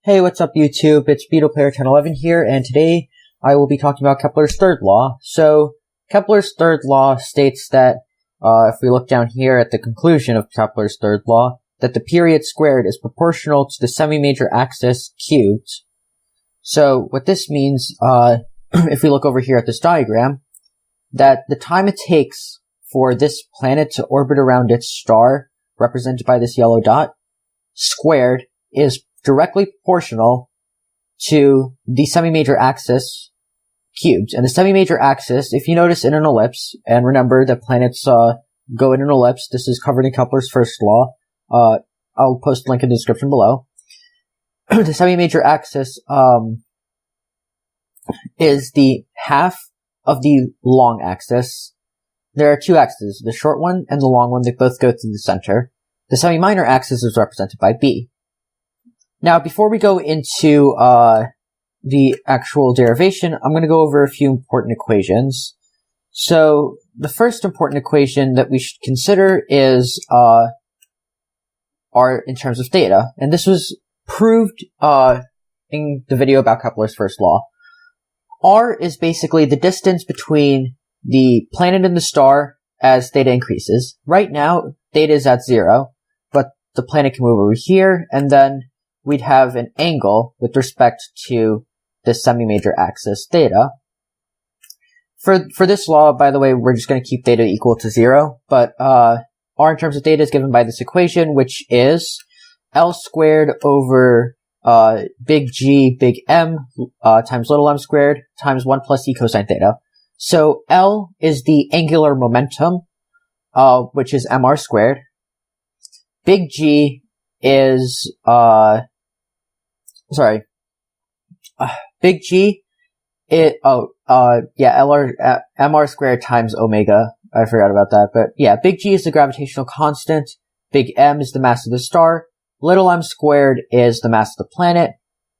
Hey, what's up YouTube? It's BeetlePlayer1011 here, and today I will be talking about Kepler's third law. So, Kepler's third law states that, if we look down here at the conclusion of Kepler's third law, that the period squared is proportional to the semi-major axis cubed. So, what this means, if we look over here at this diagram, that the time it takes for this planet to orbit around its star, represented by this yellow dot, squared, is directly proportional to the semi-major axis cubed. And the semi-major axis, if you notice in an ellipse, and remember that planets go in an ellipse, this is covered in Kepler's first law. I'll post a link in the description below. The semi-major axis is the half of the long axis. There are two axes, the short one and the long one, that both go through the center. The semi-minor axis is represented by B. Now, before we go into the actual derivation, I'm going to go over a few important equations. So, the first important equation that we should consider is R in terms of theta. And this was proved in the video about Kepler's first law. R is basically the distance between the planet and the star as theta increases. Right now, theta is at 0, but the planet can move over here, and then we'd have an angle with respect to the semi-major axis theta. For this law, by the way, we're just going to keep theta equal to 0, but R in terms of theta is given by this equation, which is L squared over big G, big M, times little m squared, times 1 plus e cosine theta. So L is the angular momentum, which is mr squared. Big G is, big G, mr squared times omega. I forgot about that, but yeah, big G is the gravitational constant, big M is the mass of the star, little m squared is the mass of the planet,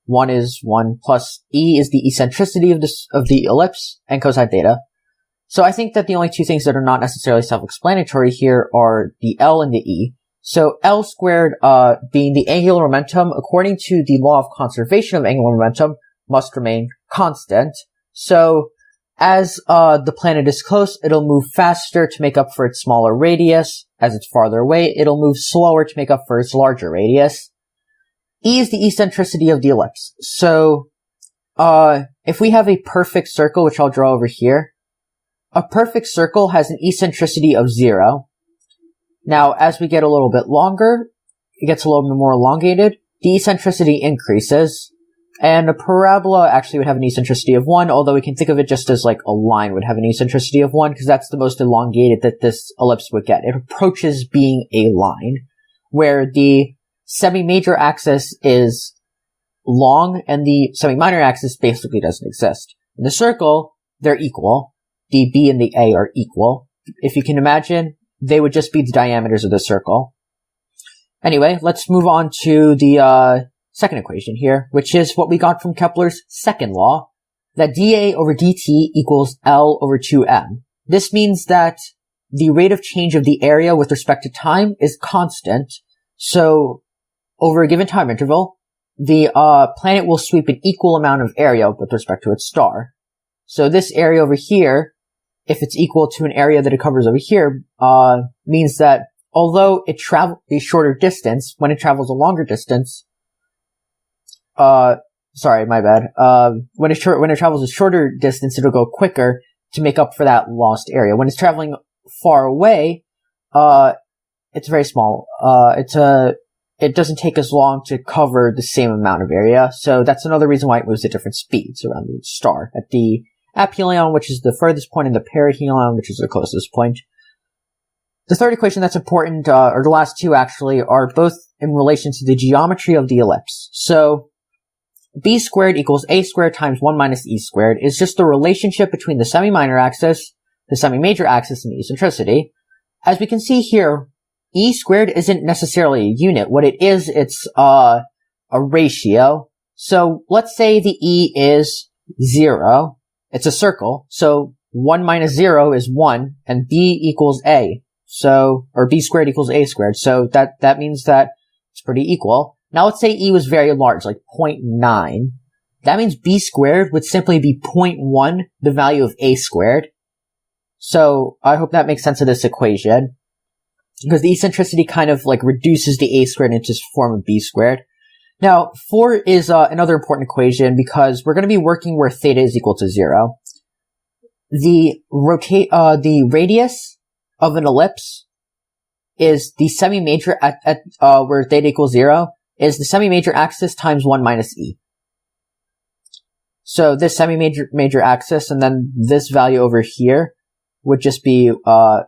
1 is 1 plus E is the eccentricity of the ellipse, and cosine theta. So I think that the only two things that are not necessarily self-explanatory here are the L and the E. So L squared, being the angular momentum, according to the law of conservation of angular momentum, must remain constant. So as the planet is close, it'll move faster to make up for its smaller radius. As it's farther away, it'll move slower to make up for its larger radius. E is the eccentricity of the ellipse. So, if we have a perfect circle, which I'll draw over here, a perfect circle has an eccentricity of 0. Now, as we get a little bit longer, it gets a little bit more elongated, the eccentricity increases, and a parabola actually would have an eccentricity of 1, although we can think of it just as like a line would have an eccentricity of 1, because that's the most elongated that this ellipse would get. It approaches being a line, where the semi-major axis is long, and the semi-minor axis basically doesn't exist. In the circle, they're equal. The B and the A are equal. If you can imagine, they would just be the diameters of the circle. Anyway, let's move on to the second equation here, which is what we got from Kepler's second law, that dA over dt equals L over 2m. This means that the rate of change of the area with respect to time is constant, so over a given time interval, the planet will sweep an equal amount of area with respect to its star. So this area over here, if it's equal to an area that it covers over here, means that although it travels a shorter distance, when it travels a longer distance, when it travels a shorter distance, it'll go quicker to make up for that lost area. When it's traveling far away, it's very small. It doesn't take as long to cover the same amount of area, so that's another reason why it moves at different speeds around the star. At the aphelion, which is the furthest point, and the perihelion, which is the closest point. The third equation that's important, or the last two actually, are both in relation to the geometry of the ellipse. So, B squared equals A squared times 1 minus E squared is just the relationship between the semi-minor axis, the semi-major axis, and the eccentricity. As we can see here, E squared isn't necessarily a unit. What it is, it's a ratio. So let's say the E is 0. It's a circle. So 1 minus 0 is 1, and B equals A. So, or B squared equals A squared. So that means that it's pretty equal. Now let's say E was very large, like 0.9. That means B squared would simply be 0.1, the value of A squared. So I hope that makes sense of this equation, because the eccentricity kind of like reduces the A squared into the form of B squared. Now, 4 is another important equation because we're going to be working where theta is equal to 0. The radius of an ellipse is the semi-major at where theta equals 0 is the semi-major axis times 1 minus E. So this semi-major axis, and then this value over here would just be, well,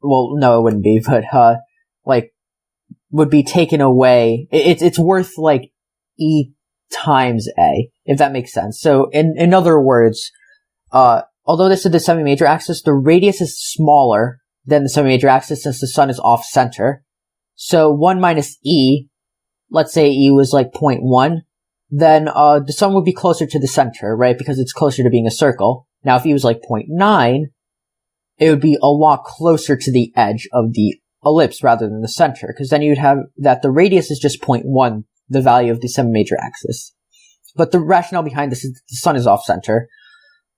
no, it wouldn't be, but, like, would be taken away. It's worth, like, E times A, if that makes sense. So, in other words, although this is the semi-major axis, the radius is smaller than the semi-major axis since the sun is off-center. So, 1 minus E, let's say E was, like, 0.1, then, the sun would be closer to the center, right? Because it's closer to being a circle. Now, if E was, like, 0.9, it would be a lot closer to the edge of the ellipse rather than the center, because then you'd have that the radius is just 0.1, the value of the semi-major axis. But the rationale behind this is the sun is off-center.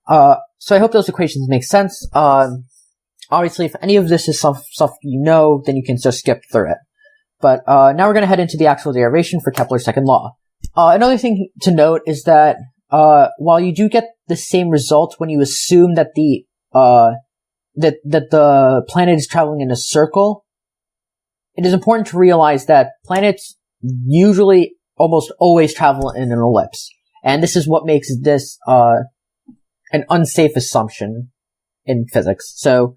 So I hope those equations make sense. Obviously, if any of this is stuff you know, then you can just skip through it. But now we're going to head into the actual derivation for Kepler's second law. Another thing to note is that while you do get the same result when you assume that the planet is traveling in a circle, it is important to realize that planets usually almost always travel in an ellipse. And this is what makes this an unsafe assumption in physics. So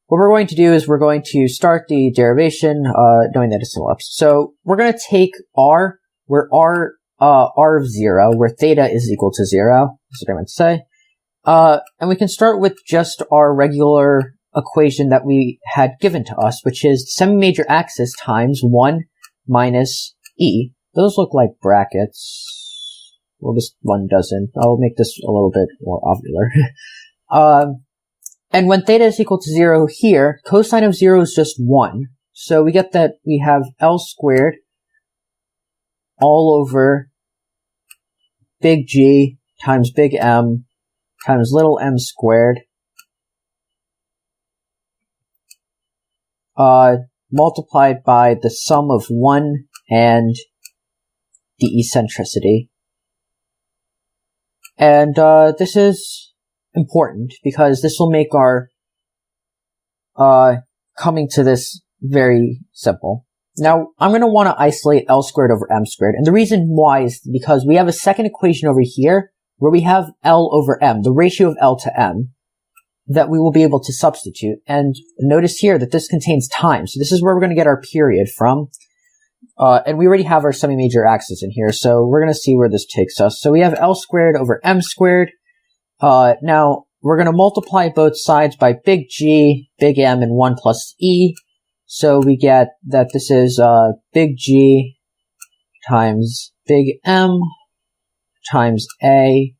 what we're going to do is we're going to start the derivation knowing that it's an ellipse. So we're going to take R, where R of 0, where theta is equal to 0. That's what I meant to say. And we can start with just our regular equation that we had given to us, which is semi-major axis times 1 minus E. Those look like brackets. Well, this one doesn't. I'll make this a little bit more ovular. And when theta is equal to 0 here, cosine of 0 is just 1. So we get that we have L squared all over big G times big M times little m squared multiplied by the sum of 1 and the eccentricity. And this is important because this will make our coming to this very simple. Now, I'm going to want to isolate L squared over M squared, and the reason why is because we have a second equation over here where we have L over M, the ratio of L to M, that we will be able to substitute. And notice here that this contains time. So this is where we're going to get our period from. And we already have our semi-major axis in here, so we're going to see where this takes us. So we have L squared over M squared. Now, we're going to multiply both sides by big G, big M, and 1 plus E. So we get that this is big G times big M times A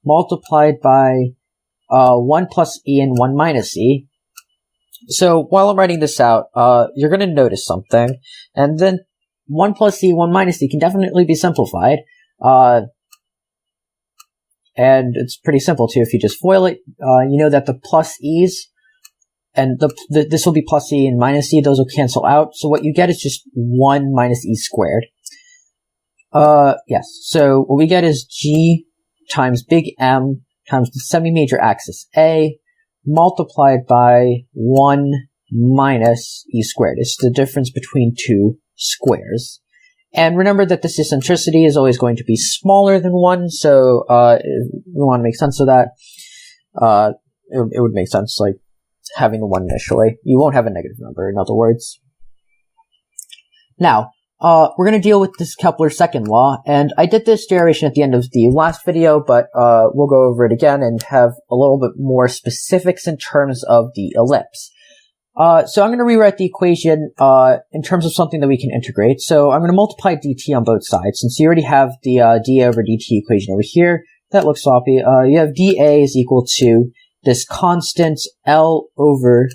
multiplied by 1 plus E and 1 minus E. So while I'm writing this out, you're going to notice something. And then 1 plus E, 1 minus E can definitely be simplified. And it's pretty simple too. If you just FOIL it, you know that the plus E's and this will be plus E and minus E. Those will cancel out. So what you get is just 1 minus E squared. Yes. So what we get is G times big M times the semi-major axis A multiplied by 1 minus E squared. It's the difference between two squares. And remember that this eccentricity is always going to be smaller than 1, so if we want to make sense of that, it would make sense, like, having the 1 initially. You won't have a negative number, in other words. Now, we're going to deal with this Kepler's second law, and I did this derivation at the end of the last video, but we'll go over it again and have a little bit more specifics in terms of the ellipse. So I'm going to rewrite the equation in terms of something that we can integrate. So I'm going to multiply dt on both sides. Since you already have the dA over dt equation over here, that looks sloppy. You have dA is equal to this constant L over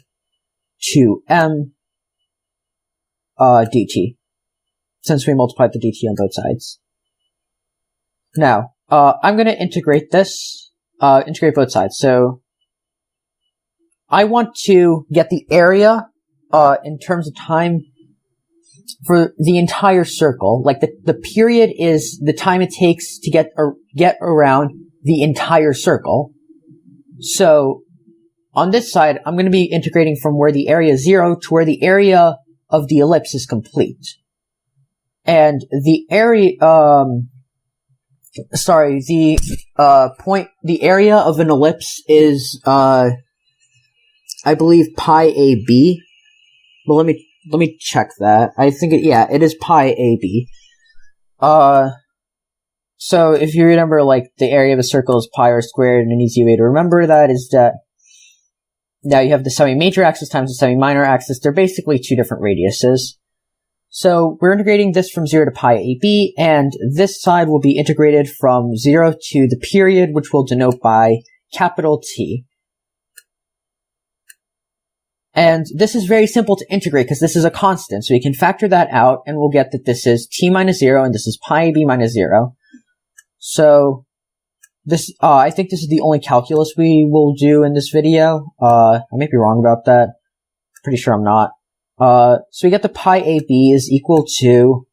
2m dt. since we multiplied the dt on both sides. Now, I'm going to integrate this, integrate both sides. So, I want to get the area, in terms of time for the entire circle. Like the period is the time it takes to get around the entire circle. So, on this side, I'm going to be integrating from where the area is 0 to where the area of the ellipse is complete. And the area, the area of an ellipse is, I believe pi AB. Well, let me check that. I think it is pi AB. So if you remember, like, the area of a circle is pi r squared, and an easy way to remember that is that now you have the semi-major axis times the semi-minor axis. They're basically two different radiuses. So we're integrating this from 0 to pi AB, and this side will be integrated from 0 to the period, which we'll denote by capital T. And this is very simple to integrate because this is a constant, so we can factor that out, and we'll get that this is T minus 0, and this is pi AB minus 0. So this, I think this is the only calculus we will do in this video. I may be wrong about that. Pretty sure I'm not. So we get the pi AB is equal to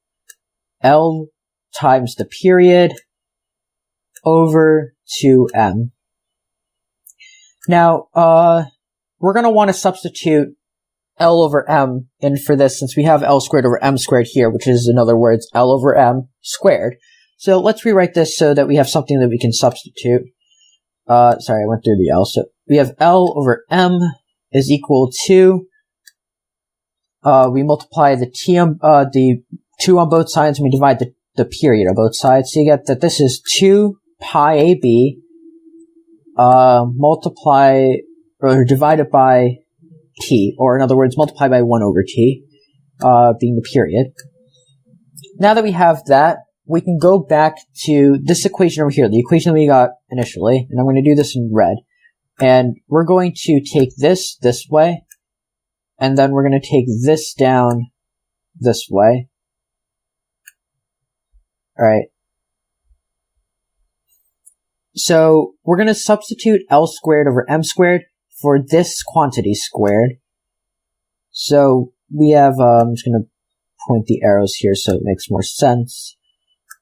L times the period over 2m. Now, we're going to want to substitute L over m in for this since we have L squared over m squared here, which is, in other words, L over m squared. So let's rewrite this so that we have something that we can substitute. Sorry, I went through the L. So we have L over m is equal to, we multiply the the 2 on both sides, and we divide the period on both sides. So you get that this is 2 pi AB, multiply, or divided by t, or in other words, multiply by 1 over t, being the period. Now that we have that, we can go back to this equation over here, the equation we got initially, and I'm going to do this in red. And we're going to take this way, and then we're going to take this down this way. Alright. So, we're going to substitute L squared over m squared for this quantity squared. So, we have, I'm just going to point the arrows here so it makes more sense.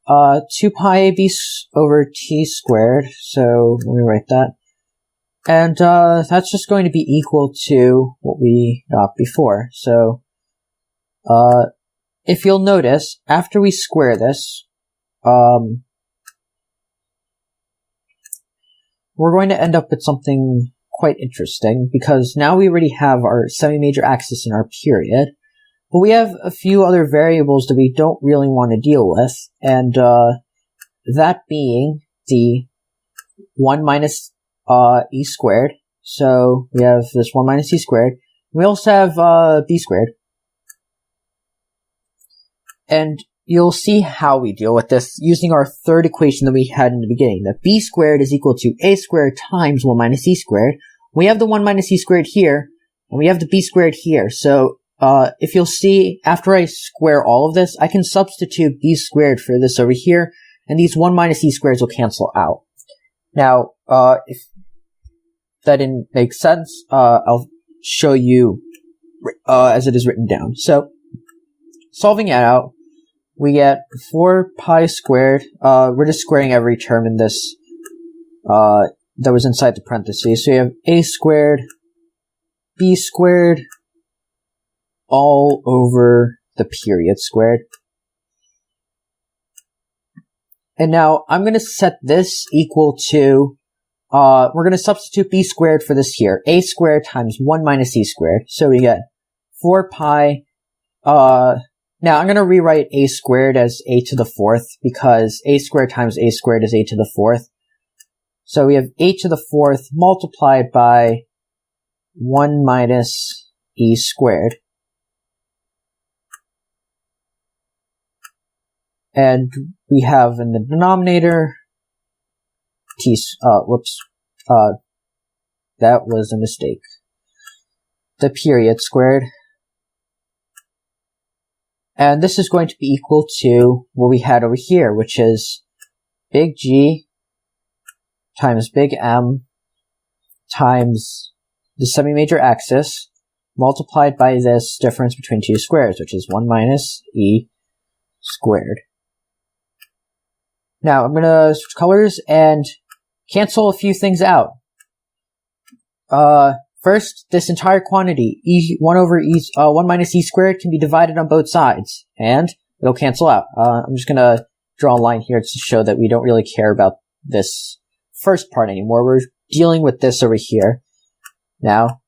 2 pi AB over t squared, so let me write that. And that's just going to be equal to what we got before. So, if you'll notice, after we square this, we're going to end up with something quite interesting, because now we already have our semi-major axis in our period, but we have a few other variables that we don't really want to deal with, and that being the 1 minus e squared. So we have this 1 minus e squared. We also have b squared. And you'll see how we deal with this using our third equation that we had in the beginning. That b squared is equal to a squared times 1 minus e squared. We have the 1 minus e squared here, and we have the b squared here. So if you'll see, after I square all of this, I can substitute b squared for this over here, and these 1 minus e squareds will cancel out. Now, if that didn't make sense, I'll show you as it is written down. So, solving it out, we get 4 pi squared. We're just squaring every term in this that was inside the parentheses. So you have a squared, b squared, all over the period squared. And now I'm going to set this equal to, we're going to substitute b squared for this here. A squared times 1 minus e squared. So we get 4 pi, now I'm going to rewrite a squared as a to the 4th, because a squared times a squared is a to the 4th. So we have a to the 4th multiplied by 1 minus e squared. And we have in the denominator that was a mistake. The period squared. And this is going to be equal to what we had over here, which is big G times big M times the semi-major axis multiplied by this difference between two squares, which is 1 minus E squared. Now, I'm going to switch colors and cancel a few things out. First, this entire quantity, 1 minus E squared, can be divided on both sides, and it'll cancel out. I'm just going to draw a line here to show that we don't really care about this first part anymore. We're dealing with this over here now.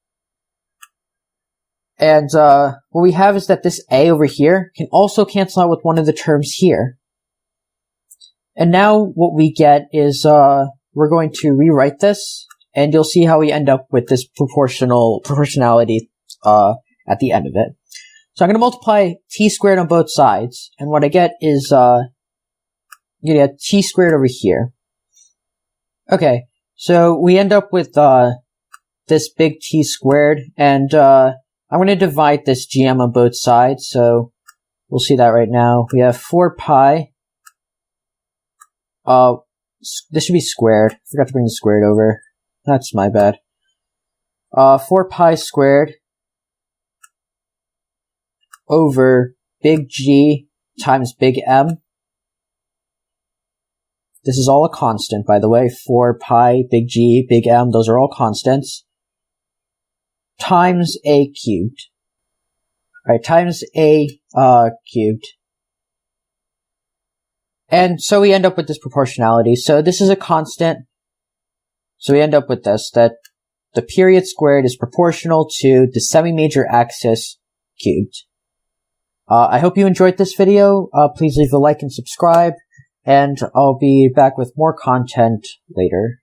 And what we have is that this A over here can also cancel out with one of the terms here. And now what we get is we're going to rewrite this, and you'll see how we end up with this proportionality at the end of it. So I'm going to multiply t squared on both sides, and what I get is you get t squared over here. Okay, so we end up with this big T squared, and I'm going to divide this GM on both sides, so we'll see that right now. We have 4 pi. This should be squared. Forgot to bring the squared over. That's my bad. 4 pi squared over big G times big M. This is all a constant, by the way. 4 pi, big G, big M, those are all constants. Times A cubed. Alright, times A cubed. And so we end up with this proportionality. So this is a constant. So we end up with this, that the period squared is proportional to the semi-major axis cubed. I hope you enjoyed this video. Please leave a like and subscribe. And I'll be back with more content later.